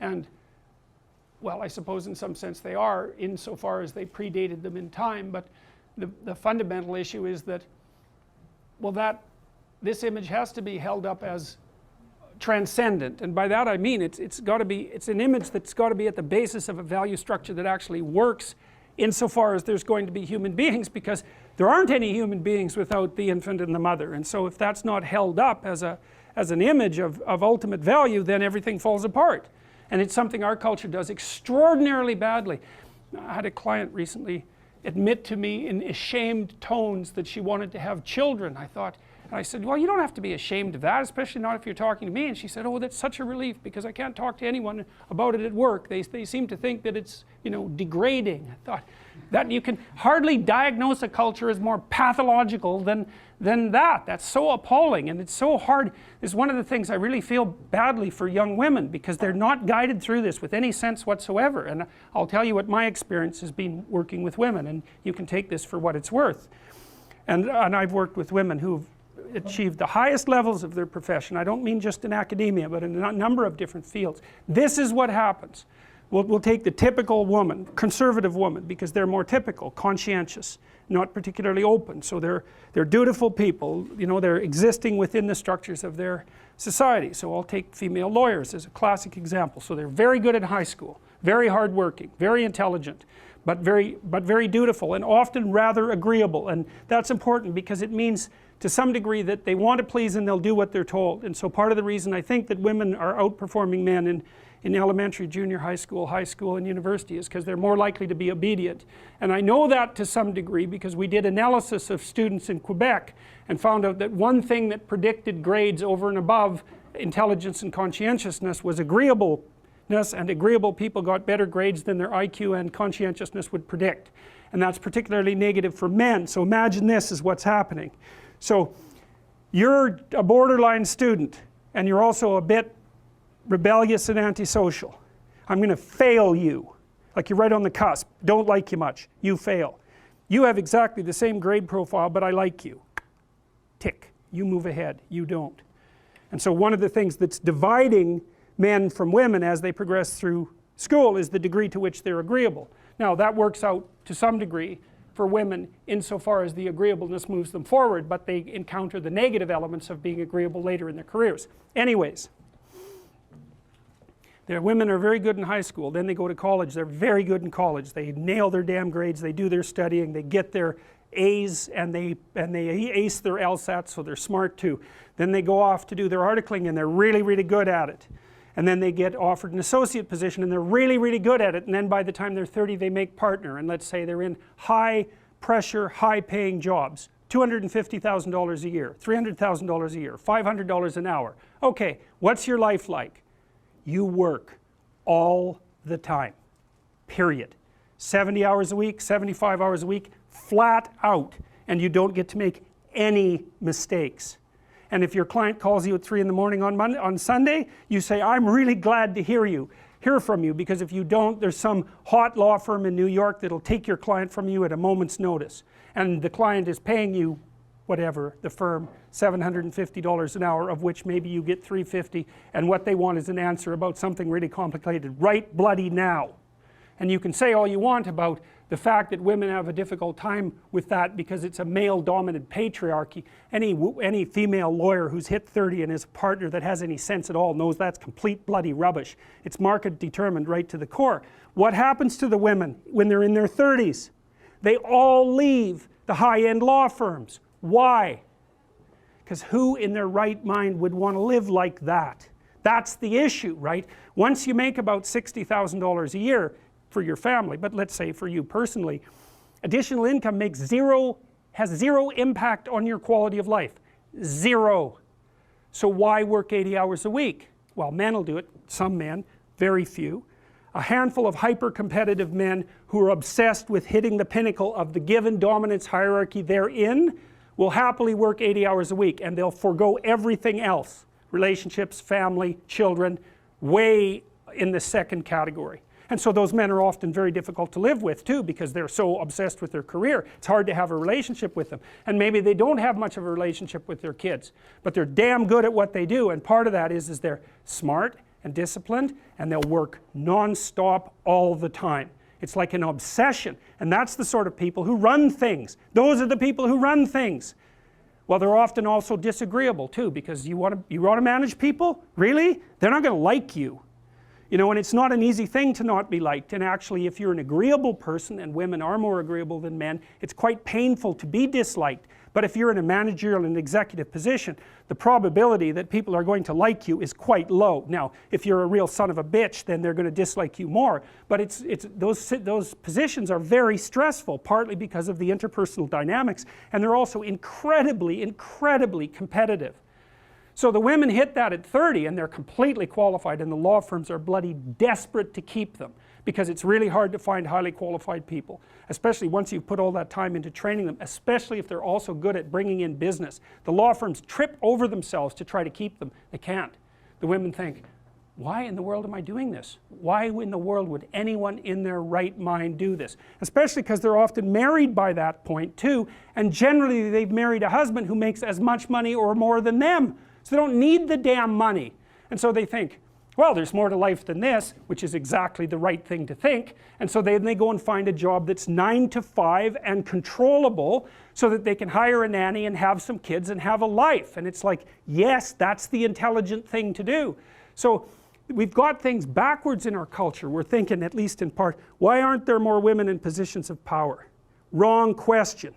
And well, I suppose in some sense they are, insofar as they predated them in time, but the fundamental issue is that, well, this image has to be held up as transcendent, and by that I mean it's an image that's got to be at the basis of a value structure that actually works insofar as there's going to be human beings, because there aren't any human beings without the infant and the mother. And so if that's not held up as an image of ultimate value, then everything falls apart. And it's something our culture does extraordinarily badly. I had a client recently admit to me in ashamed tones that she wanted to have children. And I said, well, you don't have to be ashamed of that, especially not if you're talking to me. And she said, oh, that's such a relief, because I can't talk to anyone about it at work. They seem to think that it's, you know, degrading. I thought that you can hardly diagnose a culture as more pathological than that. That's so appalling, and it's so hard. It's one of the things I really feel badly for young women, because they're not guided through this with any sense whatsoever. And I'll tell you what my experience has been working with women, and you can take this for what it's worth. And I've worked with women who've achieved the highest levels of their profession. I don't mean just in academia, but in a number of different fields. This is what happens. We'll take the typical woman, conservative woman, because they're more typical, conscientious, not particularly open. So they're dutiful people, you know, they're existing within the structures of their society. So I'll take female lawyers as a classic example. So they're very good at high school, very hardworking, very intelligent, but very dutiful, and often rather agreeable. And that's important, because it means to some degree that they want to please and they'll do what they're told. And so part of the reason I think that women are outperforming men in elementary, junior high school, and university is because they're more likely to be obedient. And I know that to some degree because we did analysis of students in Quebec and found out that one thing that predicted grades over and above intelligence and conscientiousness was agreeableness, and agreeable people got better grades than their IQ and conscientiousness would predict. And that's particularly negative for men. So imagine this is what's happening. So you're a borderline student, and you're also a bit rebellious and antisocial. I'm going to fail you. Like you're right on the cusp. Don't like you much. You fail. You have exactly the same grade profile, but I like you. Tick. You move ahead. You don't. And so one of the things that's dividing men from women as they progress through school is the degree to which they're agreeable. Now that works out to some degree for women insofar as the agreeableness moves them forward, but they encounter the negative elements of being agreeable later in their careers. Anyways, women are very good in high school, then they go to college, they're very good in college, they nail their damn grades, they do their studying, they get their A's, and they ace their LSAT, so they're smart too. Then they go off to do their articling and they're really good at it. And then they get offered an associate position and they're really good at it, and then by the time they're 30 they make partner, and let's say they're in high pressure, high paying jobs, $250,000 a year, $300,000 a year, $500 an hour. Okay, what's your life like? You work all the time, period. 70 hours a week, 75 hours a week, flat out, and you don't get to make any mistakes. And if your client calls you at 3 in the morning on Sunday, you say, I'm really glad to hear from you, because if you don't, there's some hot law firm in New York that'll take your client from you at a moment's notice. And the client is paying you, whatever, the firm, $750 an hour, of which maybe you get $350, and what they want is an answer about something really complicated right bloody now. And you can say all you want about the fact that women have a difficult time with that because it's a male-dominant patriarchy. Any female lawyer who's hit 30 and is a partner that has any sense at all knows that's complete bloody rubbish. It's market determined right to the core. What happens to the women when they're in their 30s? They all leave the high-end law firms. Why? Because who in their right mind would want to live like that? That's the issue, right? Once you make about $60,000 a year for your family, but let's say for you personally, additional income has zero impact on your quality of life. Zero. So why work 80 hours a week? Well, men will do it, some men, very few. A handful of hyper-competitive men who are obsessed with hitting the pinnacle of the given dominance hierarchy they're in will happily work 80 hours a week, and they'll forego everything else. Relationships, family, children, way in the second category. And so those men are often very difficult to live with too, because they're so obsessed with their career. It's hard to have a relationship with them. And maybe they don't have much of a relationship with their kids, but they're damn good at what they do, and part of that is they're smart and disciplined, and they'll work non-stop all the time. It's like an obsession, and that's the sort of people who run things. Those are the people who run things. Well, they're often also disagreeable too, because you want to manage people? Really? They're not going to like you. You know, and it's not an easy thing to not be liked, and actually if you're an agreeable person, and women are more agreeable than men, it's quite painful to be disliked. But if you're in a managerial and executive position, the probability that people are going to like you is quite low. Now, if you're a real son of a bitch, then they're going to dislike you more. But those positions are very stressful, partly because of the interpersonal dynamics, and they're also incredibly, incredibly competitive. So the women hit that at 30 and they're completely qualified, and the law firms are bloody desperate to keep them, because it's really hard to find highly qualified people, especially once you've put all that time into training them, especially if they're also good at bringing in business. The law firms trip over themselves to try to keep them. They can't. The women think, why in the world am I doing this? Why in the world would anyone in their right mind do this? Especially because they're often married by that point too, and generally they've married a husband who makes as much money or more than them. So they don't need the damn money. And so they think, well, there's more to life than this, which is exactly the right thing to think. And so they go and find a job that's 9 to 5 and controllable, so that they can hire a nanny and have some kids and have a life. And it's like, yes, that's the intelligent thing to do. So we've got things backwards in our culture. We're thinking, at least in part, why aren't there more women in positions of power? Wrong question.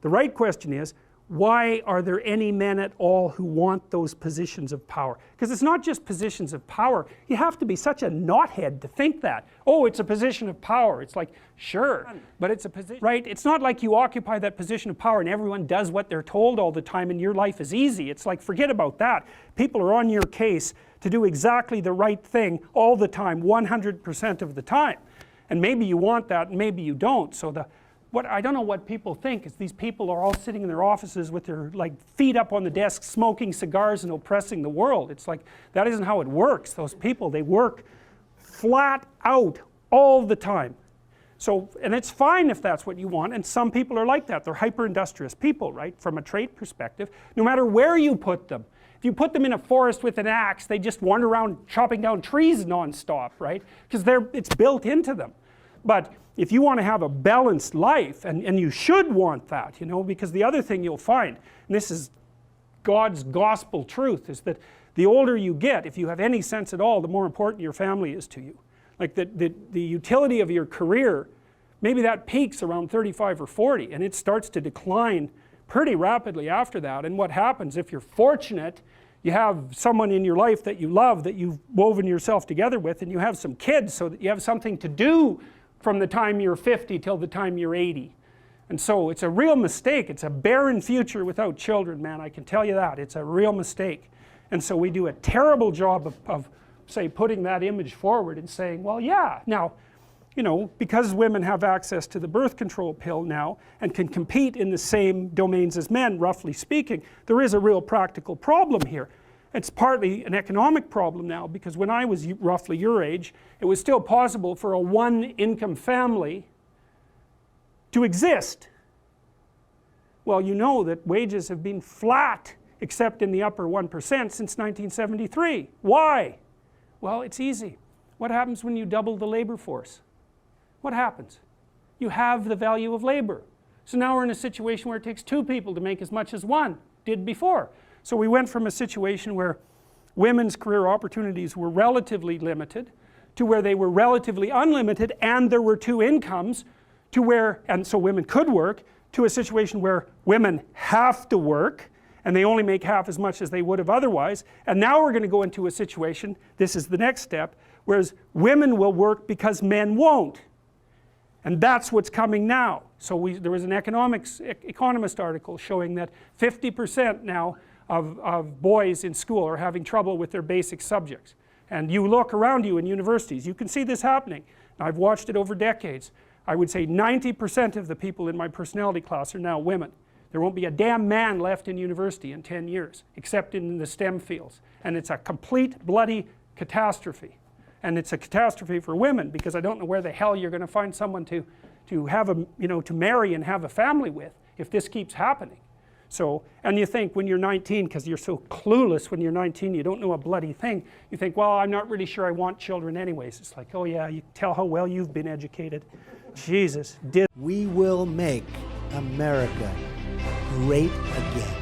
The right question is, why are there any men at all who want those positions of power? Because it's not just positions of power. You have to be such a knothead to think that. Oh, it's a position of power. It's like, sure, but it's a position, right? It's not like you occupy that position of power and everyone does what they're told all the time and your life is easy. It's like, forget about that. People are on your case to do exactly the right thing all the time, 100% of the time. And maybe you want that and maybe you don't. So what I don't know what people think is these people are all sitting in their offices with their feet up on the desk, smoking cigars and oppressing the world. It's like, that isn't how it works. Those people, they work flat out all the time. So, and it's fine if that's what you want, and some people are like that. They're hyper-industrious people, right, from a trait perspective, no matter where you put them. If you put them in a forest with an axe, they just wander around chopping down trees non-stop, right, because it's built into them. But if you want to have a balanced life, and you should want that, you know, because the other thing you'll find, and this is God's gospel truth, is that the older you get, if you have any sense at all, the more important your family is to you. Like the utility of your career, maybe that peaks around 35 or 40, and it starts to decline pretty rapidly after that. And what happens, if you're fortunate, you have someone in your life that you love, that you've woven yourself together with, and you have some kids so that you have something to do from the time you're 50 till the time you're 80. And so it's a real mistake. It's a barren future without children, man, I can tell you that. It's a real mistake. And so we do a terrible job of say, putting that image forward and saying, well, yeah, now, you know, because women have access to the birth control pill now and can compete in the same domains as men, roughly speaking, there is a real practical problem here. It's partly an economic problem now, because when I was roughly your age, it was still possible for a one-income family to exist. Well, you know that wages have been flat, except in the upper 1% since 1973. Why? Well, it's easy. What happens when you double the labor force? What happens? You have the value of labor. So now we're in a situation where it takes 2 people to make as much as 1 did before. So we went from a situation where women's career opportunities were relatively limited to where they were relatively unlimited and there were 2 incomes, to where, and so women could work, to a situation where women have to work and they only make half as much as they would have otherwise. And now we're going to go into a situation, this is the next step, whereas women will work because men won't. And that's what's coming now. So there was an economist article showing that 50% now of boys in school are having trouble with their basic subjects. And you look around you in universities, you can see this happening. I've watched it over decades. I would say 90% of the people in my personality class are now women. There won't be a damn man left in university in 10 years, except in the STEM fields. And it's a complete bloody catastrophe. And it's a catastrophe for women, because I don't know where the hell you're going to find someone to have a, you know, to marry and have a family with if this keeps happening. So, and you think when you're 19, because you're so clueless when you're 19, you don't know a bloody thing, you think, well, I'm not really sure I want children anyways. It's like, oh yeah, you tell how well you've been educated. Jesus. We will make America great again.